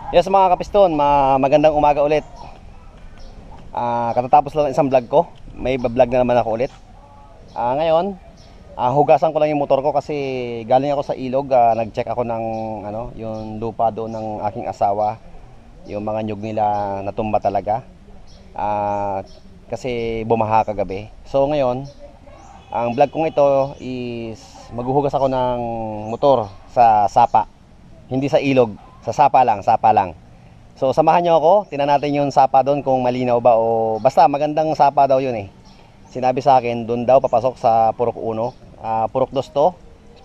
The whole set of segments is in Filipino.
Yes mga kapiston, magandang umaga ulit. Katatapos lang isang vlog ko. May vlog na naman ako ulit. Ngayon, hugasan ko lang yung motor ko kasi galing ako sa ilog. Nag-check ako ng yung lupa doon ng aking asawa. Yung mga nyug nila natumba talaga. Kasi bumaha kagabi. So ngayon, ang vlog kong ito is maghuhugas ako ng motor sa sapa. Hindi sa ilog. Sa sapa lang. So samahan nyo ako, tinan natin yung sapa doon kung malinaw ba o basta magandang sapa daw yun eh. Sinabi sa akin, doon daw papasok sa Purok 1. Purok 2 to,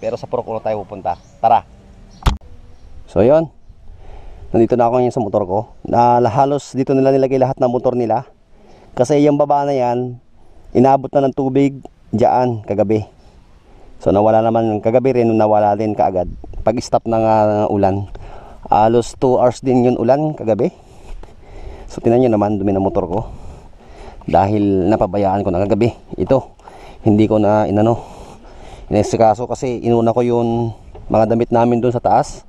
pero sa Purok 1 tayo pupunta. Tara! So yun, nandito na ako ngayon sa motor ko. Halos dito nila nilagay lahat ng motor nila. Kasi yung baba na yan, inabot na ng tubig dyan kagabi. So nawala naman kagabi rin, nawala din kaagad. Pag stop ng ulan. Halos 2 hours din yun ulan kagabi. So tinan nyo naman dumi ng motor ko. Dahil napabayaan ko na kagabi. Ito, hindi ko na inesikaso kasi inuna ko yung mga damit namin dun sa taas.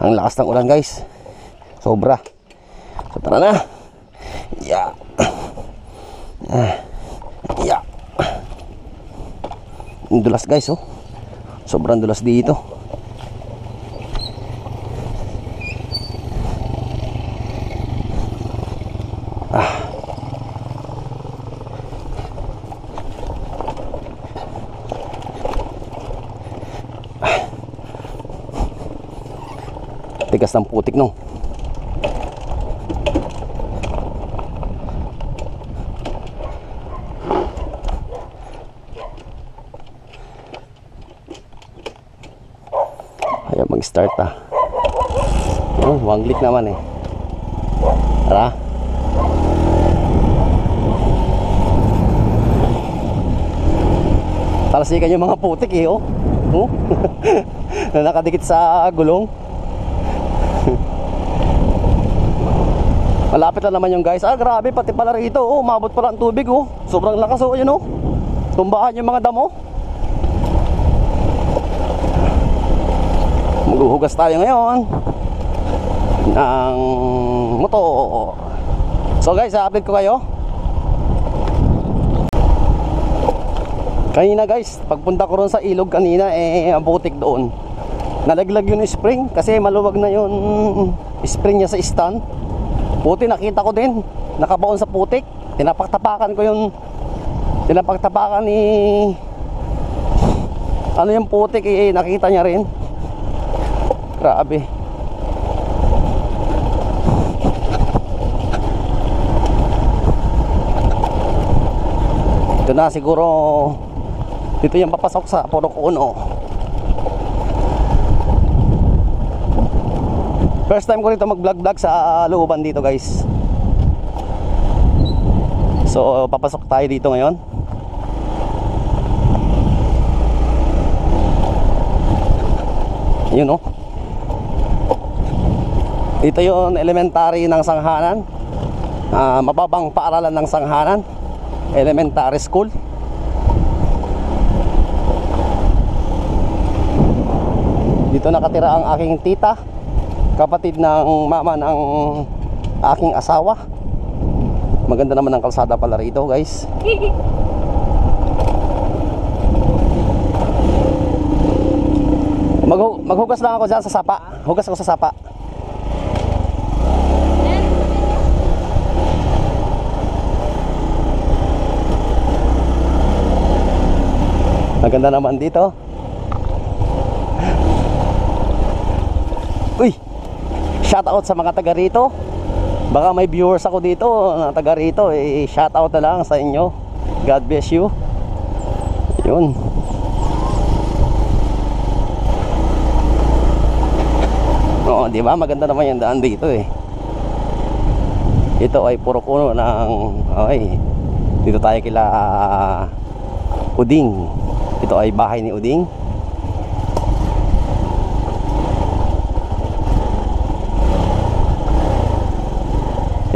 Ang lakas ng ulan guys. Sobra. So tara na. Yeah. Yeah. Dulas guys oh. Sobrang dulas dito. Tigas ng putik no. Ayaw mag-start one click naman eh. Tara. Talasikan yung mga putik eh oh. Na nakadikit sa gulong. Malapit na naman yung guys. Grabe, pati pala rito oh, umabot pala ang tubig oh. Sobrang lakas oh, yun oh. Tumbahan yung mga damo. Maghuhugas tayo ngayon ng motor. So guys, update ko kayo. Kanina guys, pagpunta ko ron sa ilog kanina ang putik doon. Nalaglag yung spring kasi maluwag na yung spring niya sa stand. Puti nakita ko din, nakabaon sa putik. Tinapaktapakan ko yung ni yung putik nakita niya rin. Grabe. Ito na siguro, dito yung papasok sa Purok 1. First time ko rito mag-vlog sa looban dito guys. So papasok tayo dito ngayon. Yun oh. Ito yung elementary ng Sanghanan. Mababang paaralan ng Sanghanan. Elementary school. Dito nakatira ang aking tita, kapatid ng mama ng aking asawa. Maganda naman ang kalsada pala rito guys. Maghugas lang ako dyan sa sapa. Hugas ako sa sapa. Maganda naman dito. Uy, shout out sa mga taga rito. Baka may viewers ako dito na taga rito, shout out na lang sa inyo. God bless you. Yun. Oo, di ba? Maganda naman yung daan dito eh. Ito ay Purok 1 ng dito tayo kila Uding. Ito ay bahay ni Uding.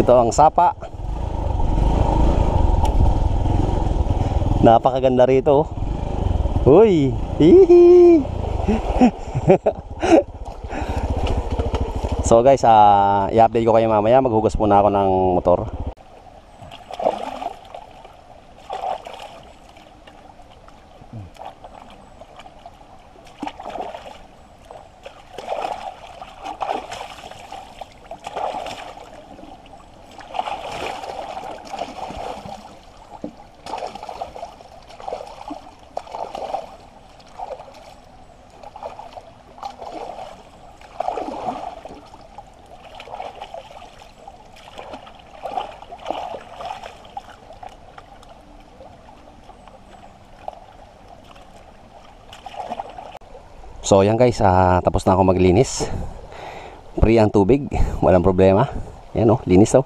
Ito ang sapa. Napakaganda rito. Uy, hihi. So guys, i-update ko kayo mamaya. Maghugas muna ako ng motor. So yan guys, tapos na ako maglinis. Free ang tubig, walang problema. Yan oh, linis oh.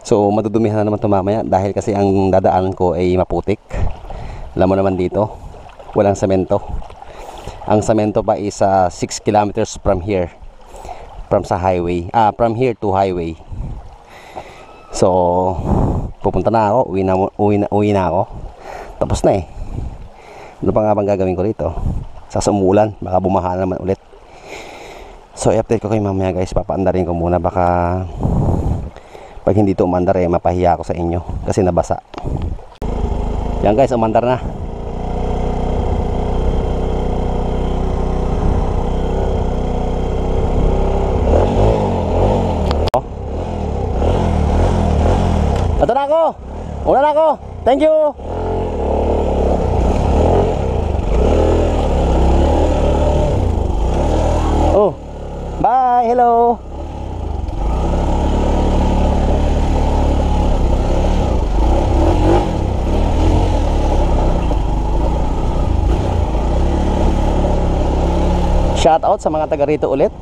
So madudumihan na naman ito mamaya dahil kasi ang dadaanan ko ay maputik. Alam mo naman dito, walang semento. Ang semento pa is 6 kilometers from here. From sa highway, from here to highway. So pupunta na ako, uwi na ako. Tapos na eh. Ano pa nga bang gagawin ko rito? Sa umulan, baka bumaha naman ulit. So i-update ko kayo mamaya guys. Papaandarin ko muna, baka pag hindi ito umandar eh, mapahiya ako sa inyo kasi nabasa. Yan guys, umandar na. Ito na ako. Una na ako. Thank you. Oh, bye, hello. Shout out sa mga taga rito ulit.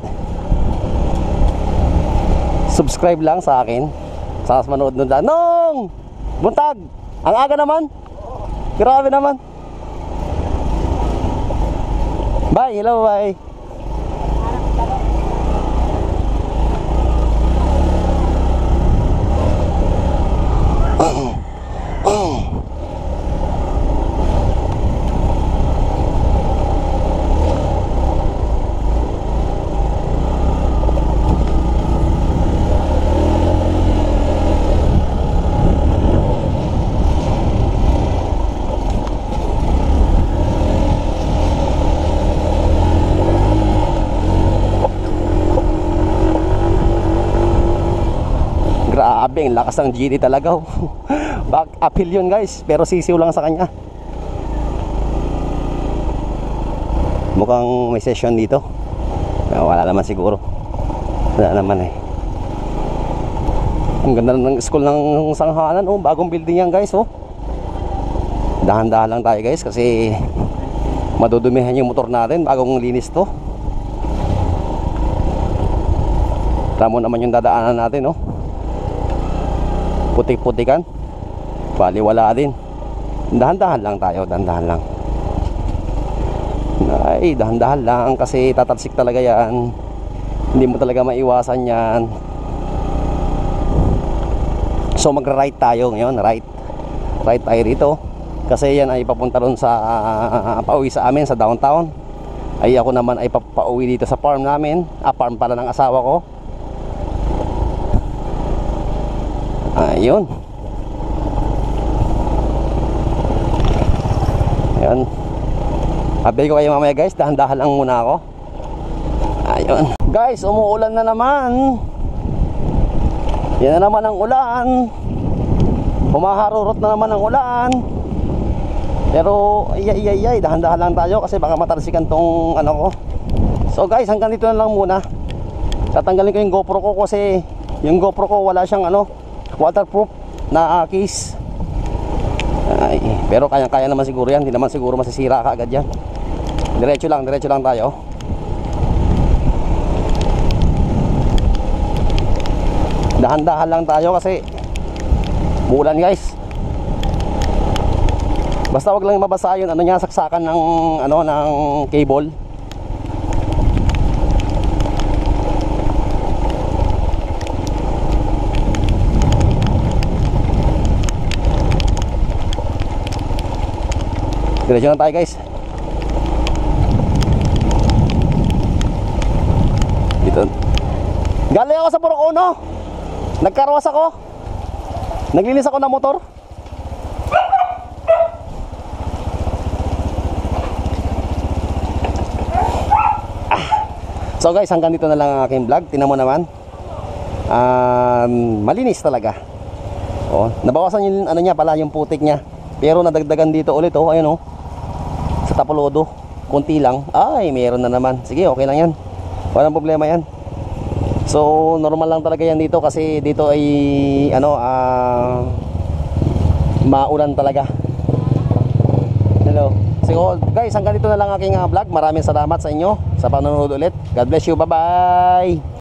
Subscribe lang sa akin. Sa manood nun lang. Nong! Buntag! Ang aga naman. Grabe naman. Bye, hello, bye. Grabe, ang lakas ng GD talaga. Back uphill yun guys, pero sisiw lang sa kanya. Mukhang may session dito. Wala naman siguro. Wala naman eh. Ang ganda ng school ng Sanghanan. Oh, bagong building yan guys. Oh, dahan-dahan lang tayo guys kasi madudumihan yung motor natin. Bagong linis to. Tamo naman yung dadaanan natin. Oh, putik-putikan, baliwala din. Dahan-dahan lang tayo, dahan-dahan lang. Ay, dahan-dahan lang kasi tatalsik talaga yan. Hindi mo talaga maiwasan yan. So mag-right tayo ngayon, right tayo rito kasi yan ay papunta ron sa pauwi sa amin sa downtown. Ay ako naman ay pauwi dito sa farm namin, farm pala ng asawa ko. Ayun. Ayun. Update ko kayo mamaya guys. Dahan-dahan lang muna ako. Ayun. Guys, umuulan na naman. Yan na naman ang ulan. Humaharurot na naman ang ulan. Pero ay, dahan-dahan lang tayo kasi baka matalsikan tong ano ko. So guys, hanggang dito na lang muna. Tatanggalin ko yung GoPro ko kasi yung GoPro ko wala siyang waterproof na case. Ay, pero kaya naman siguro yan. Hindi naman siguro masisira ka agad yan. Diretso lang tayo. Dahan-dahan lang tayo kasi bulan guys. Basta wag lang mabasa yun saksakan ng ng cable. Diretso na tayo guys. Galing ako sa Purok Uno. Nagkarwas ako. Naglinis ako ng motor. So guys, hanggang dito na lang ang aking vlog. Tingnan mo naman. Malinis talaga. Oh, nabawasan yung ano niya pala, yung putik niya. Pero nadagdagan dito ulit oh, ayun oh. Sa Tapolodo, konti lang. Ay, meron na naman. Sige, okay lang 'yan. Walang problema 'yan. So, normal lang talaga 'yan dito kasi dito ay ano, maulan talaga. Hello. So guys, hanggang dito na lang aking vlog. Maraming salamat sa inyo sa panonood ulit. God bless you. Bye-bye.